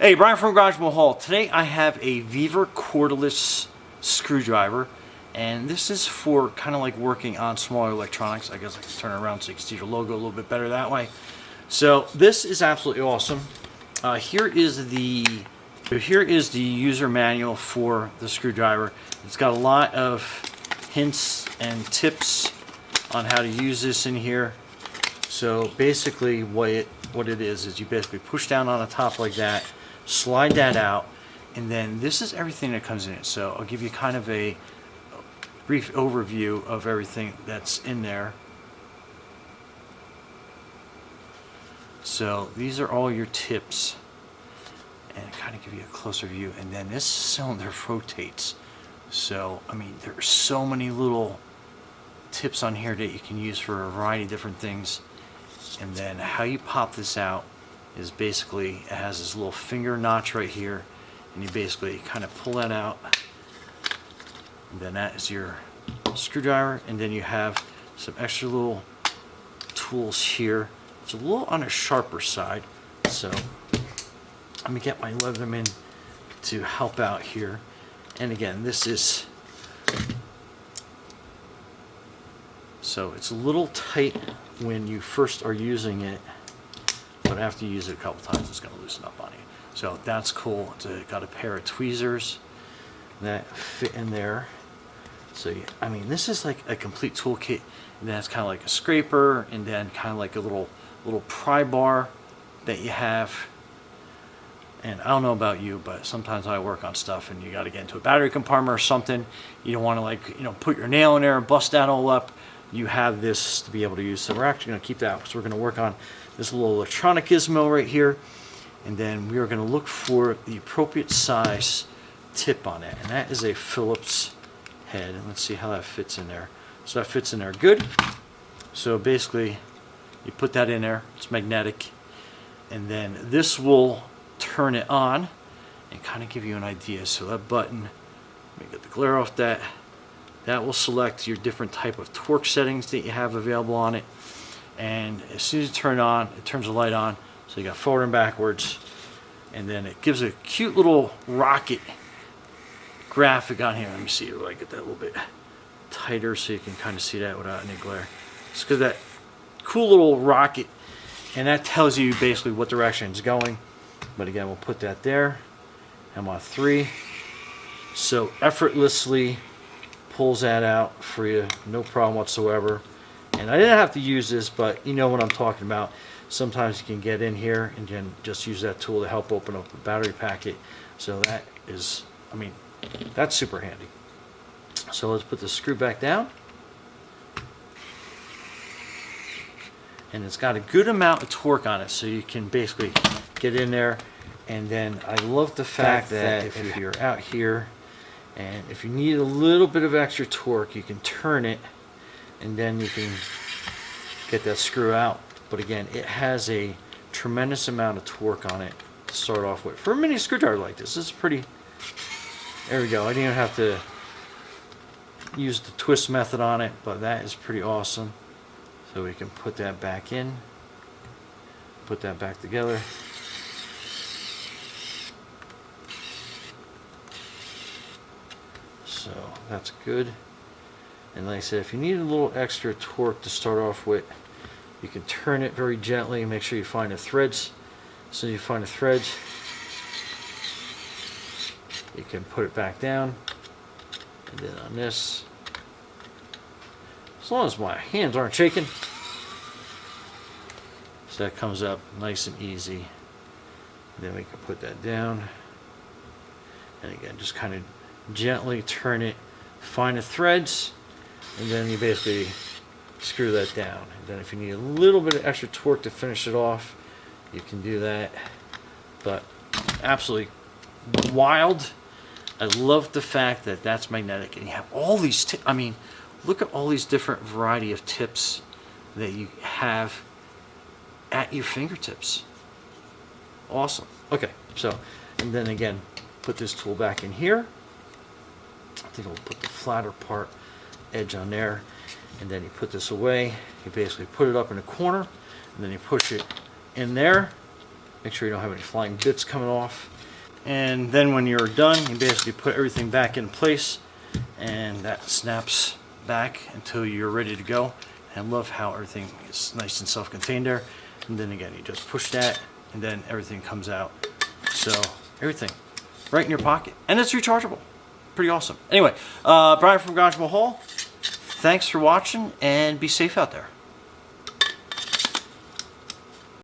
Hey, Brian from Garage Mahal. Today I have a VEVOR cordless screwdriver, and this is for kind of like working on smaller electronics. I guess I can turn it around so you can see your logo a little bit better that way. So this is absolutely awesome. Here is the user manual for the screwdriver. It's got a lot of hints and tips on how to use this in here. So basically what it is you basically push down on the top like that, slide that out, and then this is everything that comes in it. So I'll give you kind of a brief overview of everything that's in there. So these are all your tips, and kind of give you a closer view. And then this cylinder rotates. So I mean, there are so many little tips on here that you can use for a variety of different things. And then how you pop this out is basically, it has this little finger notch right here, and you basically kind of pull that out, and then that is your screwdriver. And then you have some extra little tools here. It's a little on the sharper side, so let me get my Leatherman to help out here. And again, this is, so it's a little tight when you first are using it, but after you use it a couple times, it's going to loosen up on you. So that's cool. It's got a pair of tweezers that fit in there. So I mean, this is like a complete toolkit. And then it's kind of like a scraper, and then kind of like a little pry bar that you have. And I don't know about you, but sometimes I work on stuff and you got to get into a battery compartment or something. You don't want to, like, you know, put your nail in there and bust that all up. You have this to be able to use. So we're actually going to keep that, because we're going to work on this little electronic gizmo right here, and then we are going to look for the appropriate size tip on it, and that is a Phillips head. And let's see how that fits in there. So that fits in there good. So basically you put that in there, it's magnetic, and then this will turn it on and kind of give you an idea. So that button, let me get the glare off that. That will select your different type of torque settings that you have available on it. And as soon as you turn it on, it turns the light on. So you got forward and backwards. And then it gives a cute little rocket graphic on here. Let me see if I get that a little bit tighter so you can kind of see that without any glare. It's because that cool little rocket, and that tells you basically what direction it's going. But again, we'll put that there. I'm on 3. So effortlessly pulls that out for you, no problem whatsoever. And I didn't have to use this, but you know what I'm talking about. Sometimes you can get in here and then just use that tool to help open up the battery packet. So that is, I mean, that's super handy. So let's put the screw back down. And it's got a good amount of torque on it, so you can basically get in there. And then I love the fact that if you're out here, and if you need a little bit of extra torque, you can turn it, and then you can get that screw out. But again, it has a tremendous amount of torque on it to start off with. For a mini screwdriver like this is pretty, there we go. I didn't even have to use the twist method on it, but that is pretty awesome. So we can put that back in, put that back together. So that's good. And like I said, if you need a little extra torque to start off with, you can turn it very gently and make sure you find the threads. So you find the threads, you can put it back down. And then on this, as long as my hands aren't shaking, so that comes up nice and easy. Then we can put that down, and again, just kind of gently turn it, find the threads, and then you basically screw that down. And then if you need a little bit of extra torque to finish it off, you can do that. But absolutely wild. I love the fact that that's magnetic, and you have all these I mean, look at all these different variety of tips that you have at your fingertips. Awesome. Okay, so, and then again, put this tool back in here. I think we'll put the flatter part edge on there, and then you put this away. You basically put it up in a corner, and then you push it in there, Make sure you don't have any flying bits coming off. And then when you're done, you basically put everything back in place, and that snaps back until you're ready to go. And I love how everything is nice and self-contained there. And then again, you just push that, and then everything comes out. So everything right in your pocket, and it's rechargeable. Pretty awesome. Anyway, Brian from Garage Mahal, thanks for watching, and be safe out there.